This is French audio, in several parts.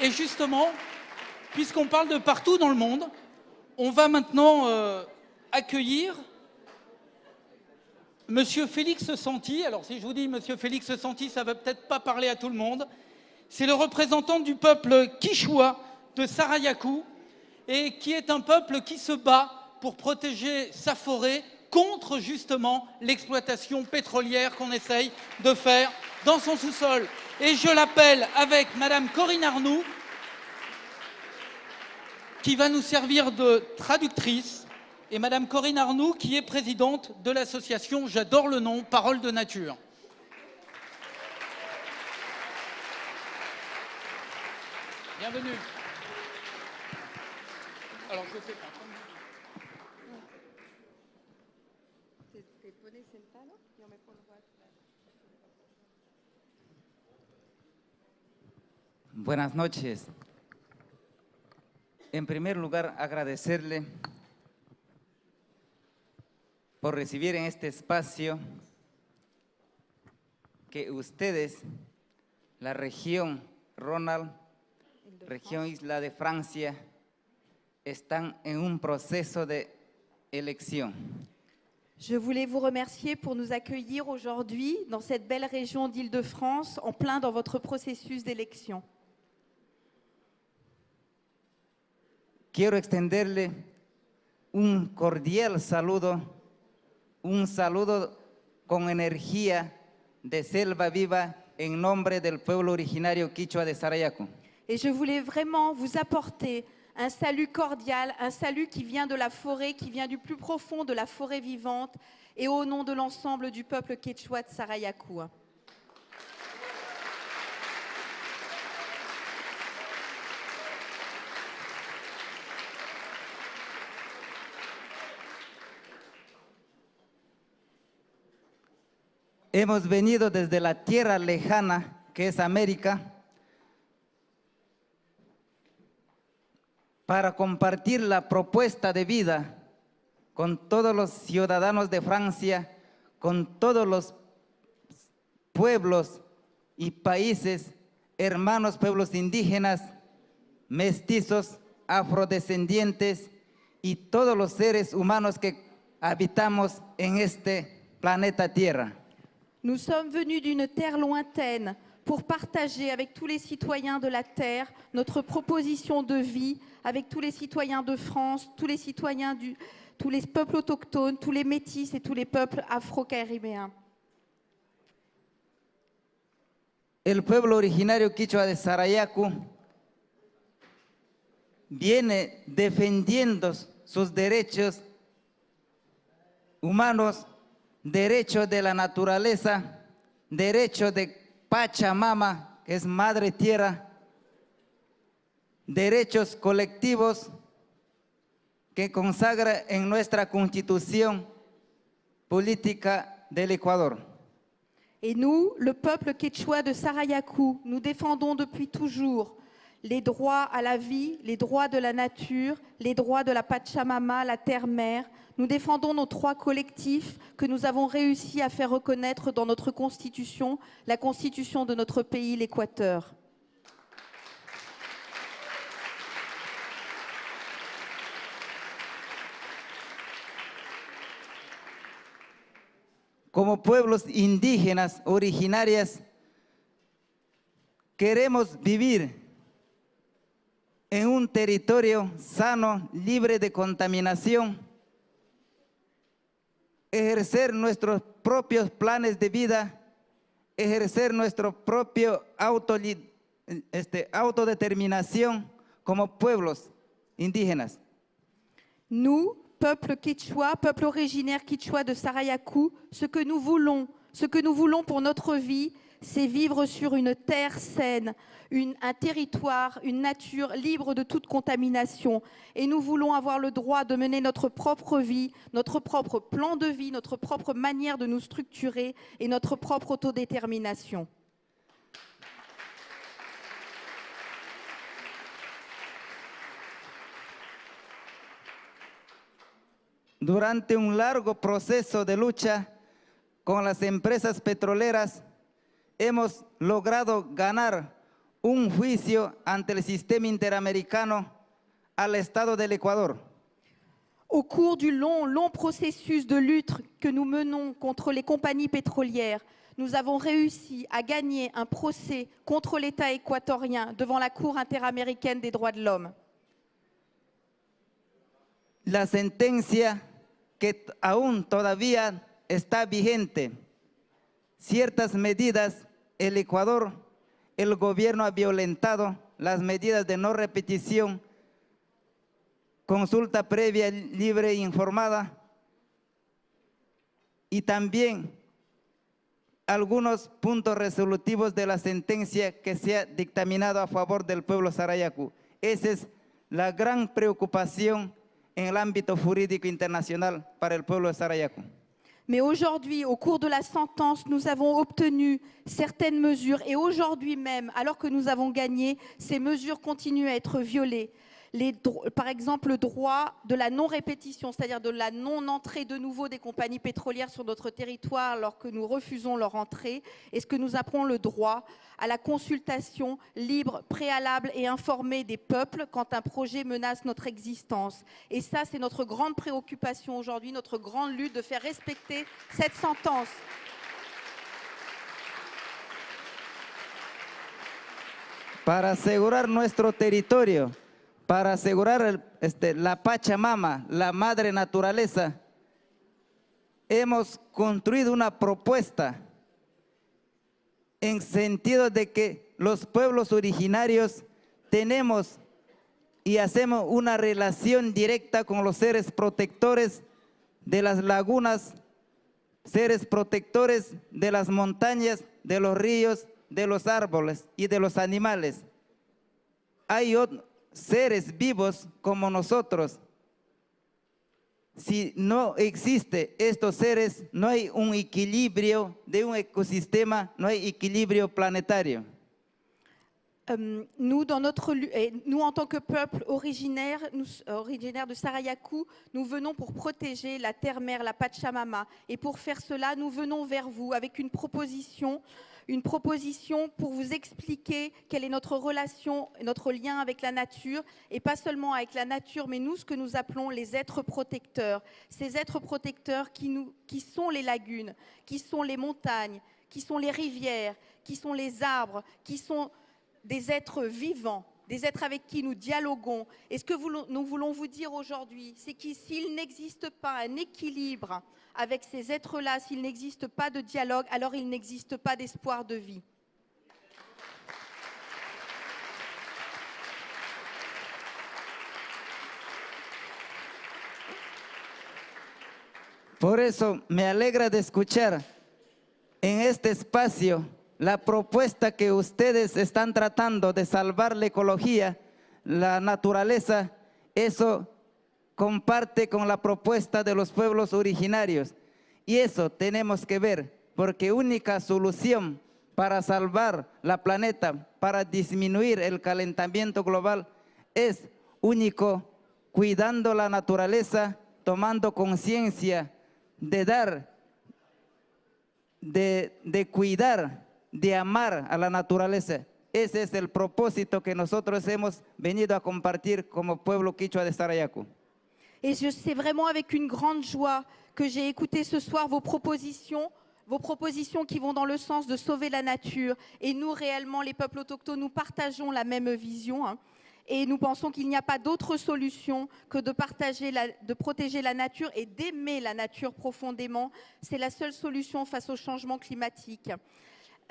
Et justement, puisqu'on parle de partout dans le monde, on va maintenant accueillir Monsieur Félix Santi. Alors si je vous dis Monsieur Félix Santi, ça ne va peut-être pas parler à tout le monde. C'est le représentant du peuple Quichua de Sarayaku, et qui est un peuple qui se bat pour protéger sa forêt contre justement l'exploitation pétrolière qu'on essaye de faire dans son sous-sol. Et je l'appelle avec Madame Corinne Arnoux, qui va nous servir de traductrice, et Madame Corinne Arnoux, qui est présidente de l'association, j'adore le nom, Parole de Nature. Bienvenue. Alors, je sais pas. Buenas noches. En primer lugar, agradecerle por recibir en este espacio que ustedes, la región Ronald, región Isla de Francia, están en un proceso de elección. Je voulais vous remercier pour nous accueillir aujourd'hui dans cette belle région d'Île-de-France, en plein dans votre processus d'élection. Quiero extenderle un cordial saludo, un saludo con energía de selva viva en nombre del pueblo originario quichua de Sarayaku. Et je voulais vraiment vous apporter un salut cordial, un salut qui vient de la forêt, qui vient du plus profond de la forêt vivante, et au nom de l'ensemble du peuple quechua de Sarayaku. Hemos venido desde la tierra lejana, que es América, para compartir la propuesta de vida con todos los ciudadanos de Francia, con todos los pueblos y países, hermanos pueblos indígenas, mestizos, afrodescendientes y todos los seres humanos que habitamos en este planeta Tierra. Nous sommes venus d'une terre lointaine pour partager avec tous les citoyens de la Terre notre proposition de vie, avec tous les citoyens de France, tous les citoyens tous les peuples autochtones, tous les métis et tous les peuples afro-caribéens. El pueblo originario quichua de Sarayaku viene defendiendo sus derechos humanos, derechos de la naturaleza, derechos de Pachamama, que es madre tierra, derechos colectivos que consagra en nuestra constitución política del Ecuador. Et nous, le peuple quechua de Sarayaku, nous défendons depuis toujours les droits à la vie, les droits de la nature, les droits de la Pachamama, la terre-mère. Nous défendons nos trois collectifs que nous avons réussi à faire reconnaître dans notre constitution, la constitution de notre pays, l'Équateur. Como pueblos indígenas originarias, queremos vivir en un territorio sano, libre de contaminación, ejercer nuestros propios planes de vida, ejercer nuestro propio autodeterminación como pueblos indígenas. Nous, peuple quechua, peuple originaire quechua de Sarayaku, ce que nous voulons pour notre vie, c'est vivre sur une terre saine, un territoire, une nature libre de toute contamination. Et nous voulons avoir le droit de mener notre propre vie, notre propre plan de vie, notre propre manière de nous structurer et notre propre autodétermination. Durante un largo proceso de lucha con las empresas petroleras, hemos logrado ganar un juicio ante el sistema interamericano al Estado del Ecuador. Au cours du long processus de lutte que nous menons contre les compagnies pétrolières, nous avons réussi à gagner un procès contre l'État équatorien devant la Cour interaméricaine des droits de l'homme. La sentencia que aún todavía está vigente. Ciertas medidas, el Ecuador, el gobierno ha violentado las medidas de no repetición, consulta previa, libre e informada, y también algunos puntos resolutivos de la sentencia que se ha dictaminado a favor del pueblo Sarayaku. Esa es la gran preocupación en el ámbito jurídico internacional para el pueblo de Sarayaku. Mais aujourd'hui, au cours de la sentence, nous avons obtenu certaines mesures et aujourd'hui même, alors que nous avons gagné, ces mesures continuent à être violées. Par exemple, le droit de la non-répétition, c'est-à-dire de la non-entrée de nouveau des compagnies pétrolières sur notre territoire alors que nous refusons leur entrée, et ce que nous appelons le droit à la consultation libre, préalable et informée des peuples quand un projet menace notre existence. Et ça, c'est notre grande préoccupation aujourd'hui, notre grande lutte de faire respecter cette sentence. Para asegurar nuestro territorio, para asegurar la Pachamama, la madre naturaleza, hemos construido una propuesta en sentido de que los pueblos originarios tenemos y hacemos una relación directa con los seres protectores de las lagunas, seres protectores de las montañas, de los ríos, de los árboles y de los animales. Hay seres vivos como nosotros. Si no existe estos seres, no hay un equilibrio de un ecosistema, no hay equilibrio planetario. Nous, en tant que peuple originaire de Sarayaku, nous venons pour protéger la terre-mère, la Pachamama. Et pour faire cela, nous venons vers vous avec une proposition pour vous expliquer quelle est notre relation, notre lien avec la nature, et pas seulement avec la nature, mais nous, ce que nous appelons les êtres protecteurs. Ces êtres protecteurs qui sont les lagunes, qui sont les montagnes, qui sont les rivières, qui sont les arbres, qui sont des êtres vivants, des êtres avec qui nous dialoguons. Et ce que nous voulons vous dire aujourd'hui, c'est que s'il n'existe pas un équilibre avec ces êtres-là, s'il n'existe pas de dialogue, alors il n'existe pas d'espoir de vie. Por eso me alegra de escuchar en este espacio la propuesta que ustedes están tratando de salvar la ecología, la naturaleza. Eso comparte con la propuesta de los pueblos originarios. Y eso tenemos que ver, porque única solución para salvar la planeta, para disminuir el calentamiento global, es único cuidando la naturaleza, tomando conciencia de dar, de cuidar, de amar a la naturaleza. Ese es el propósito que nosotros hemos venido a compartir como pueblo quichua de Sarayaku. Et c'est vraiment avec une grande joie que j'ai écouté ce soir vos propositions qui vont dans le sens de sauver la nature. Et nous, réellement, les peuples autochtones, nous partageons la même vision. Et nous pensons qu'il n'y a pas d'autre solution que de protéger la nature et d'aimer la nature profondément. C'est la seule solution face au changement climatique.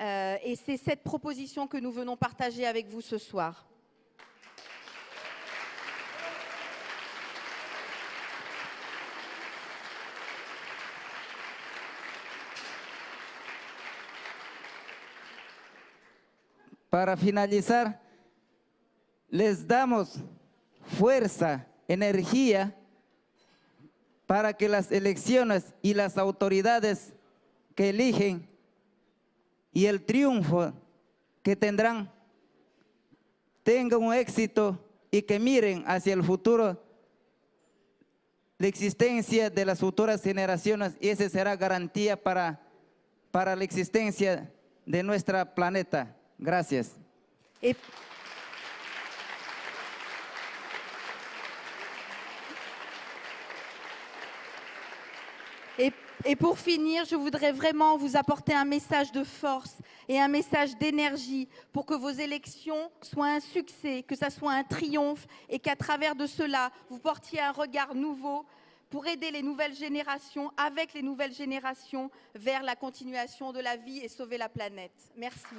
Et c'est cette proposition que nous venons partager avec vous ce soir. Para finalizar, les damos fuerza, energía para que las elecciones y las autoridades que eligen y el triunfo que tendrán tengan un éxito y que miren hacia el futuro la existencia de las futuras generaciones, y esa será garantía para la existencia de nuestro planeta. Gracias. Et, et pour finir, je voudrais vraiment vous apporter un message de force et un message d'énergie pour que vos élections soient un succès, que ça soit un triomphe et qu'à travers de cela, vous portiez un regard nouveau pour aider les nouvelles générations, avec les nouvelles générations, vers la continuation de la vie et sauver la planète. Merci.